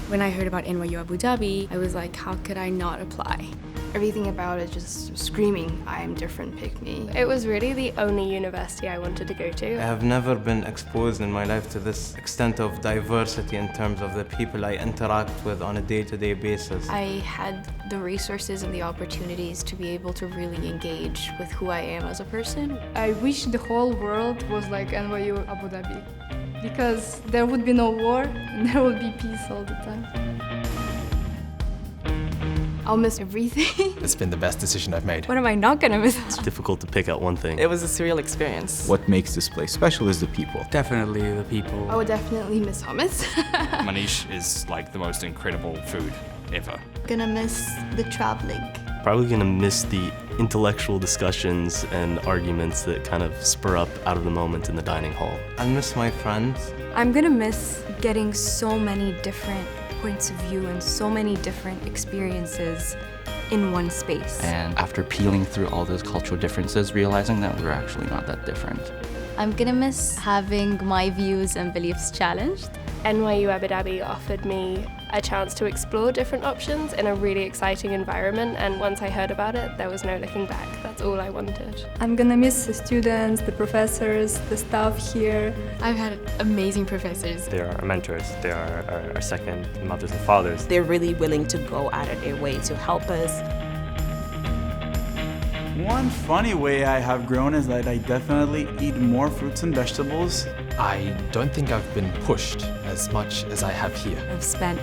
When I heard about NYU Abu Dhabi, I was like, how could I not apply? Everything about it just screaming, I am different, pick me. It was really the only university I wanted to go to. I have never been exposed in my life to this extent of diversity in terms of the people I interact with on a day-to-day basis. I had the resources and the opportunities to be able to really engage with who I am as a person. I wish the whole world was like NYU Abu Dhabi, because there would be no war and there would be peace all the time. I'll miss everything. It's been the best decision I've made. What am I not gonna miss? It's difficult to pick out one thing. It was a surreal experience. What makes this place special is the people. Definitely the people. I would definitely miss hummus. Manish is like the most incredible food ever. Gonna miss the traveling. Probably gonna miss the intellectual discussions and arguments that kind of spur up out of the moment in the dining hall. I'll miss my friends. I'm gonna miss getting so many different points of view and so many different experiences in one space. And after peeling through all those cultural differences, realizing that we're actually not that different. I'm gonna miss having my views and beliefs challenged. NYU Abu Dhabi offered me a chance to explore different options in a really exciting environment, and once I heard about it, there was no looking back. That's all I wanted. I'm gonna miss the students, the professors, the staff here. I've had amazing professors. They are our mentors, they are our second mothers and fathers. They're really willing to go out of their way to help us. One funny way I have grown is that I definitely eat more fruits and vegetables. I don't think I've been pushed as much as I have here. I've spent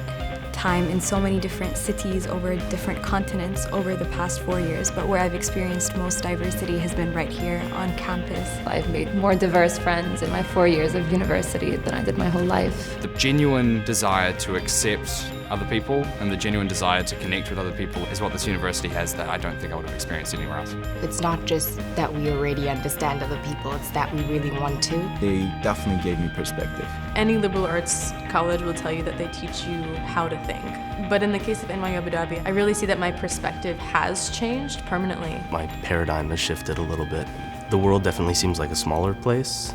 time in so many different cities over different continents over the past 4 years, but where I've experienced most diversity has been right here on campus. I've made more diverse friends in my 4 years of university than I did my whole life. The genuine desire to accept other people and the genuine desire to connect with other people is what this university has that I don't think I would have experienced anywhere else. It's not just that we already understand other people, it's that we really want to. They definitely gave me perspective. Any liberal arts college will tell you that they teach you how to think. But in the case of NYU Abu Dhabi, I really see that my perspective has changed permanently. My paradigm has shifted a little bit. The world definitely seems like a smaller place.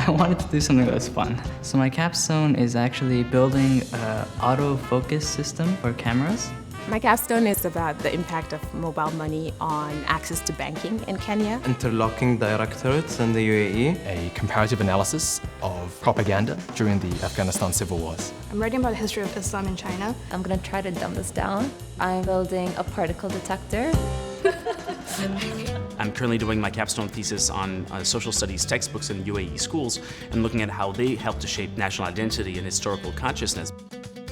I wanted to do something that was fun. So my capstone is actually building an autofocus system for cameras. My capstone is about the impact of mobile money on access to banking in Kenya. Interlocking directorates in the UAE. A comparative analysis of propaganda during the Afghanistan civil wars. I'm writing about the history of Islam in China. I'm gonna try to dumb this down. I'm building a particle detector. I'm currently doing my capstone thesis on social studies textbooks in UAE schools and looking at how they help to shape national identity and historical consciousness.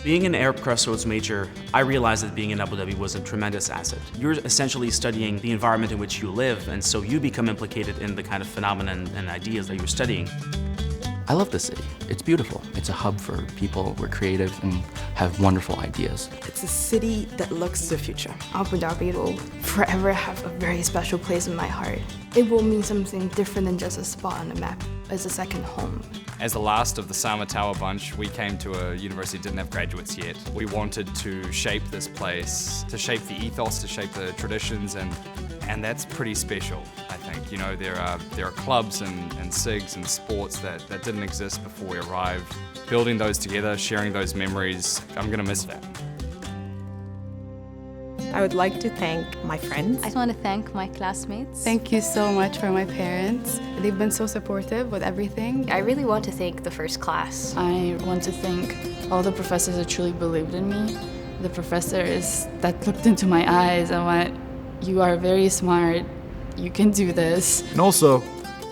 Being an Arab Crossroads major, I realized that being in Abu Dhabi was a tremendous asset. You're essentially studying the environment in which you live, and so you become implicated in the kind of phenomena and ideas that you're studying. I love the city. It's beautiful. It's a hub for people who are creative and have wonderful ideas. It's a city that looks to the future. Abu Dhabi will forever have a very special place in my heart. It will mean something different than just a spot on the map. It's a second home. As the last of the Sama Tower bunch, we came to a university that didn't have graduates yet. We wanted to shape this place, to shape the ethos, to shape the traditions, and that's pretty special, I think. You know, there are clubs and SIGs and sports that didn't exist before we arrived. Building those together, sharing those memories, I'm gonna miss that. I would like to thank my friends. I just want to thank my classmates. Thank you so much for my parents. They've been so supportive with everything. I really want to thank the first class. I want to thank all the professors that truly believed in me. The professors that looked into my eyes and went, "You are very smart, you can do this." And also,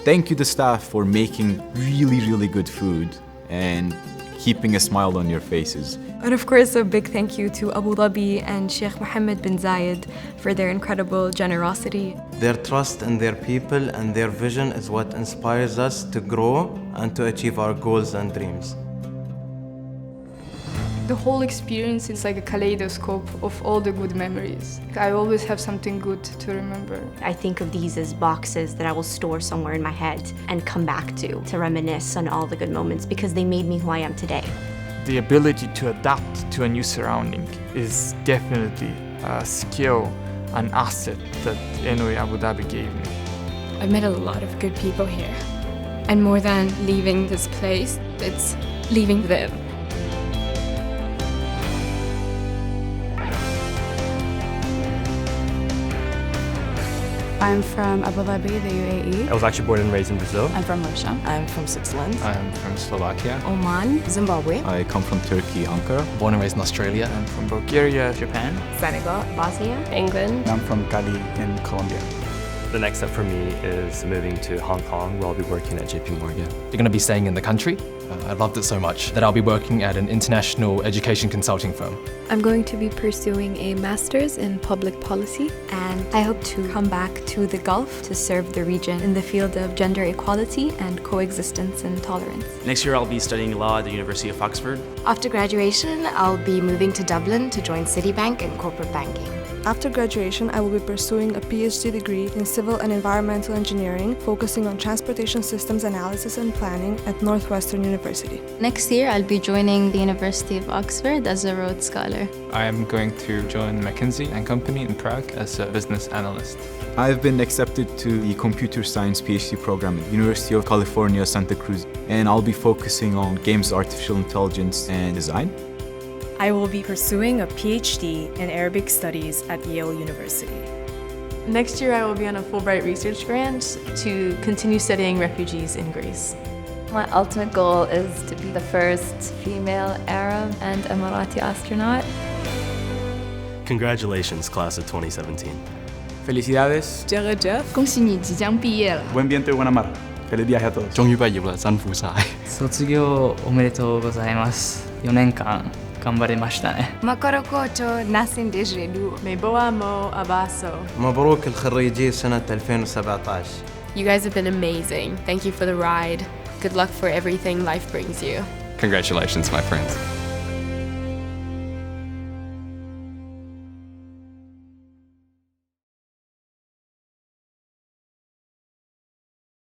thank you to staff for making really, really good food and keeping a smile on your faces. And of course, a big thank you to Abu Dhabi and Sheikh Mohammed bin Zayed for their incredible generosity. Their trust in their people and their vision is what inspires us to grow and to achieve our goals and dreams. The whole experience is like a kaleidoscope of all the good memories. I always have something good to remember. I think of these as boxes that I will store somewhere in my head and come back to reminisce on all the good moments because they made me who I am today. The ability to adapt to a new surrounding is definitely a skill, an asset that NYU Abu Dhabi gave me. I've met a lot of good people here. And more than leaving this place, it's leaving them. I'm from Abu Dhabi, the UAE. I was actually born and raised in Brazil. I'm from Russia. I'm from Switzerland. I'm from Slovakia. Oman. Zimbabwe. I come from Turkey, Ankara. Born and raised in Australia. I'm from Bulgaria, Japan. Senegal, Bosnia, England. I'm from Cali in Colombia. The next step for me is moving to Hong Kong, where I'll be working at JP Morgan. You're going to be staying in the country. I loved it so much that I'll be working at an international education consulting firm. I'm going to be pursuing a master's in public policy, and I hope to come back to the Gulf to serve the region in the field of gender equality and coexistence and tolerance. Next year, I'll be studying law at the University of Oxford. After graduation, I'll be moving to Dublin to join Citibank in corporate banking. After graduation, I will be pursuing a PhD degree in civil and environmental engineering, focusing on transportation systems analysis and planning at Northwestern University. Next year, I'll be joining the University of Oxford as a Rhodes Scholar. I am going to join McKinsey & Company in Prague as a business analyst. I've been accepted to the computer science PhD program at the University of California, Santa Cruz, and I'll be focusing on games, artificial intelligence, and design. I will be pursuing a PhD in Arabic Studies at Yale University. Next year, I will be on a Fulbright research grant to continue studying refugees in Greece. My ultimate goal is to be the first female Arab and Emirati astronaut. Congratulations, class of 2017. Felicidades. 恭喜你即将毕业了。 Buen viento y buena mar. Feliz viaje a todos. 终于毕业了，真服晒。卒業おめでとうございます。4年間頑張れましたね。Makorokoto nasin dejredu. Meboamo abaso. مبروك الخريجي سنة 2017. You guys have been amazing. Thank you for the ride. Good luck for everything life brings you. Congratulations, my friends.